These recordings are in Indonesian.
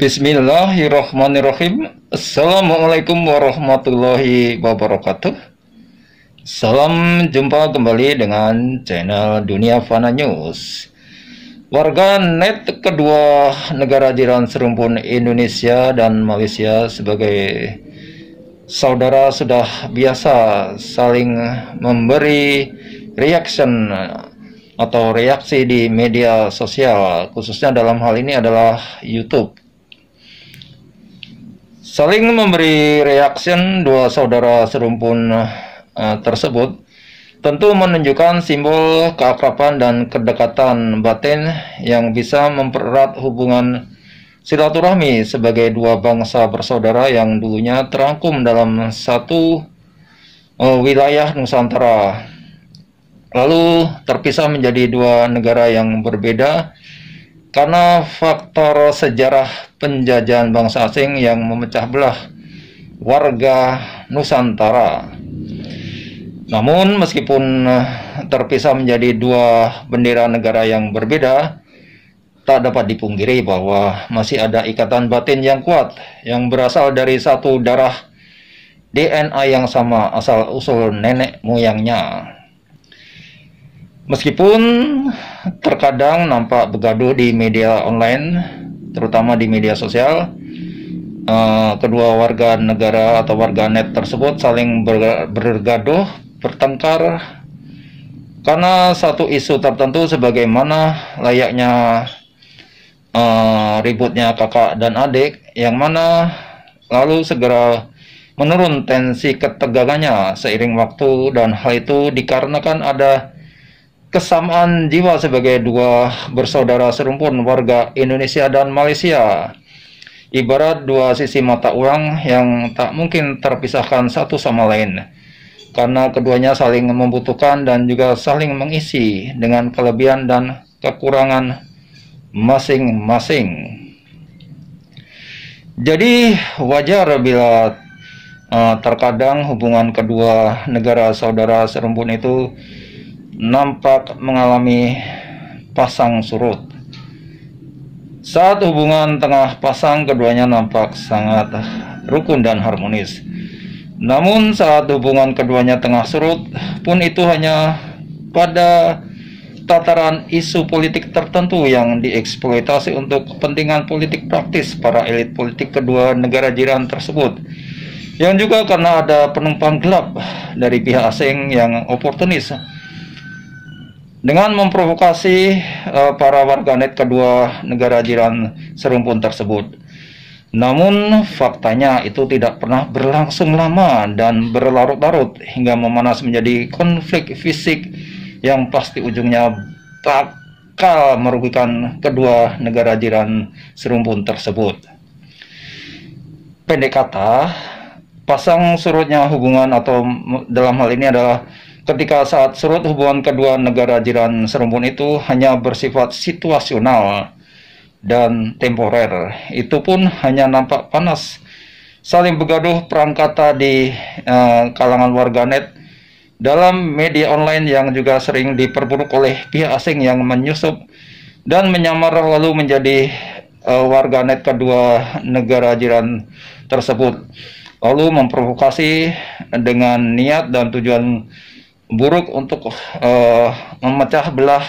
Bismillahirrahmanirrahim. Assalamualaikum warahmatullahi wabarakatuh. Salam jumpa kembali dengan channel Dunia Fana News. Warga net kedua negara jiran serumpun Indonesia dan Malaysia sebagai saudara sudah biasa saling memberi reaction atau reaksi di media sosial, khususnya dalam hal ini adalah YouTube. Saling memberi reaction dua saudara serumpun tersebut tentu menunjukkan simbol keakraban dan kedekatan batin yang bisa mempererat hubungan silaturahmi sebagai dua bangsa bersaudara yang dulunya terangkum dalam satu wilayah Nusantara, lalu terpisah menjadi dua negara yang berbeda karena faktor sejarah penjajahan bangsa asing yang memecah belah warga Nusantara. Namun meskipun terpisah menjadi dua bendera negara yang berbeda, tak dapat dipungkiri bahwa masih ada ikatan batin yang kuat yang berasal dari satu darah, DNA yang sama asal-usul nenek moyangnya. Meskipun terkadang nampak bergaduh di media online, terutama di media sosial, kedua warga negara atau warga net tersebut saling bergaduh, bertengkar karena satu isu tertentu sebagaimana layaknya ributnya kakak dan adik, yang mana lalu segera menurun tensi ketegangannya seiring waktu, dan hal itu dikarenakan ada kesamaan jiwa sebagai dua bersaudara serumpun warga Indonesia dan Malaysia. Ibarat dua sisi mata uang yang tak mungkin terpisahkan satu sama lain, karena keduanya saling membutuhkan dan juga saling mengisi dengan kelebihan dan kekurangan masing-masing. Jadi wajar bila terkadang hubungan kedua negara saudara serumpun itu nampak mengalami pasang surut. Saat hubungan tengah pasang, keduanya nampak sangat rukun dan harmonis. Namun saat hubungan keduanya tengah surut pun, itu hanya pada tataran isu politik tertentu yang dieksploitasi untuk kepentingan politik praktis para elit politik kedua negara jiran tersebut, yang juga karena ada penumpang gelap dari pihak asing yang oportunis dengan memprovokasi para warganet kedua negara jiran serumpun tersebut. Namun faktanya itu tidak pernah berlangsung lama dan berlarut-larut hingga memanas menjadi konflik fisik yang pasti ujungnya bakal merugikan kedua negara jiran serumpun tersebut. Pendek kata, pasang surutnya hubungan atau dalam hal ini adalah ketika saat surut hubungan kedua negara jiran serumpun itu hanya bersifat situasional dan temporer. Itu pun hanya nampak panas, saling bergaduh perang kata di kalangan warganet dalam media online yang juga sering diperburuk oleh pihak asing yang menyusup dan menyamar lalu menjadi warganet kedua negara jiran tersebut, lalu memprovokasi dengan niat dan tujuan buruk untuk memecah belah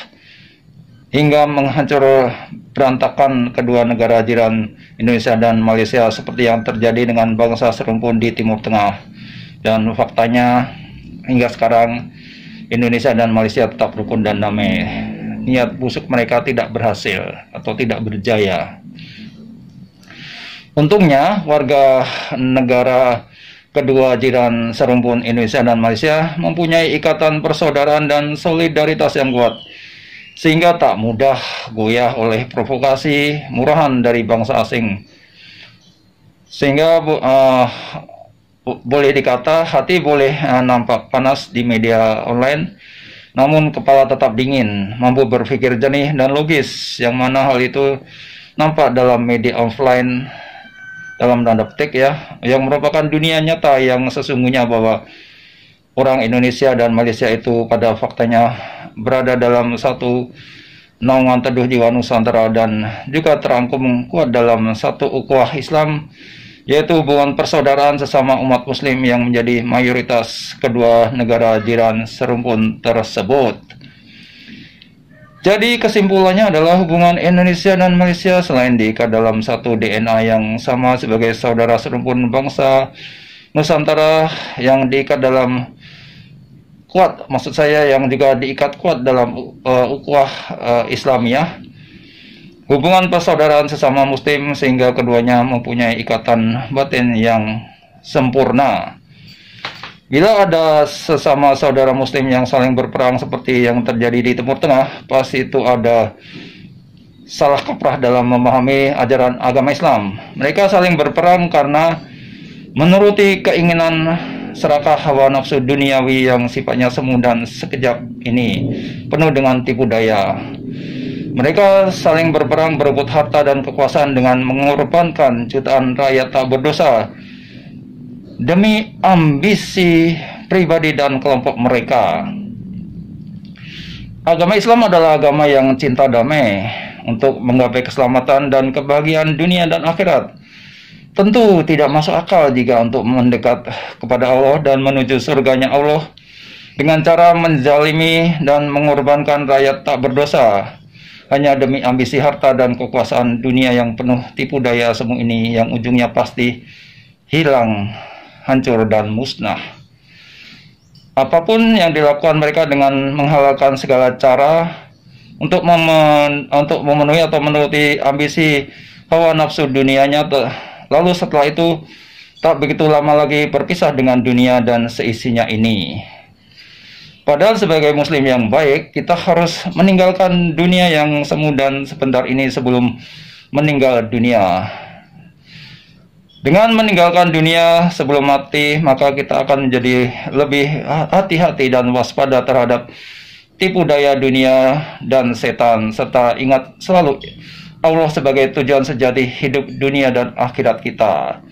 hingga menghancur berantakan kedua negara jiran Indonesia dan Malaysia seperti yang terjadi dengan bangsa serumpun di Timur Tengah. Dan faktanya hingga sekarang Indonesia dan Malaysia tetap rukun dan damai. Niat busuk mereka tidak berhasil atau tidak berjaya. Untungnya warga negara kedua jiran serumpun Indonesia dan Malaysia mempunyai ikatan persaudaraan dan solidaritas yang kuat, sehingga tak mudah goyah oleh provokasi murahan dari bangsa asing. Sehingga boleh dikata hati boleh nampak panas di media online, namun kepala tetap dingin, mampu berpikir jernih dan logis, yang mana hal itu nampak dalam media offline, dalam tanda petik ya, yang merupakan dunia nyata yang sesungguhnya, bahwa orang Indonesia dan Malaysia itu pada faktanya berada dalam satu naungan teduh jiwa Nusantara dan juga terangkum kuat dalam satu ukhuwah Islam, yaitu hubungan persaudaraan sesama umat muslim yang menjadi mayoritas kedua negara jiran serumpun tersebut. Jadi kesimpulannya adalah hubungan Indonesia dan Malaysia selain diikat dalam satu DNA yang sama sebagai saudara serumpun bangsa Nusantara yang diikat dalam kuat, maksud saya yang juga diikat kuat dalam ukhuwah Islamiyah, hubungan persaudaraan sesama muslim sehingga keduanya mempunyai ikatan batin yang sempurna. Bila ada sesama saudara muslim yang saling berperang seperti yang terjadi di Timur Tengah, pasti itu ada salah kaprah dalam memahami ajaran agama Islam. Mereka saling berperang karena menuruti keinginan serakah hawa nafsu duniawi yang sifatnya semu dan sekejap ini, penuh dengan tipu daya. Mereka saling berperang berebut harta dan kekuasaan dengan mengorbankan jutaan rakyat tak berdosa demi ambisi pribadi dan kelompok mereka. Agama Islam adalah agama yang cinta damai untuk menggapai keselamatan dan kebahagiaan dunia dan akhirat. Tentu tidak masuk akal jika untuk mendekat kepada Allah dan menuju surganya Allah dengan cara menzalimi dan mengorbankan rakyat tak berdosa hanya demi ambisi harta dan kekuasaan dunia yang penuh tipu daya semu ini, yang ujungnya pasti hilang, hancur dan musnah. Apapun yang dilakukan mereka dengan menghalalkan segala cara untuk memenuhi atau menuruti ambisi hawa nafsu dunianya, lalu setelah itu tak begitu lama lagi berpisah dengan dunia dan seisinya ini. Padahal sebagai muslim yang baik, kita harus meninggalkan dunia yang semu dan sebentar ini sebelum meninggal dunia. Dengan meninggalkan dunia sebelum mati, maka kita akan menjadi lebih hati-hati dan waspada terhadap tipu daya dunia dan setan, serta ingat selalu Allah sebagai tujuan sejati hidup dunia dan akhirat kita.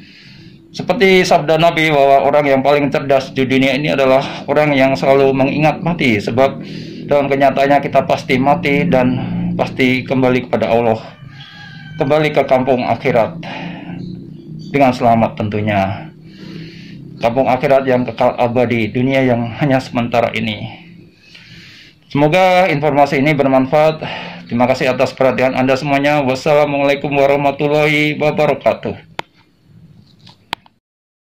Seperti sabda Nabi bahwa orang yang paling cerdas di dunia ini adalah orang yang selalu mengingat mati, sebab dalam kenyataannya kita pasti mati dan pasti kembali kepada Allah, kembali ke kampung akhirat dengan selamat tentunya. Kampung akhirat yang kekal abadi, dunia yang hanya sementara ini. Semoga informasi ini bermanfaat. Terima kasih atas perhatian Anda semuanya. Wassalamualaikum warahmatullahi wabarakatuh.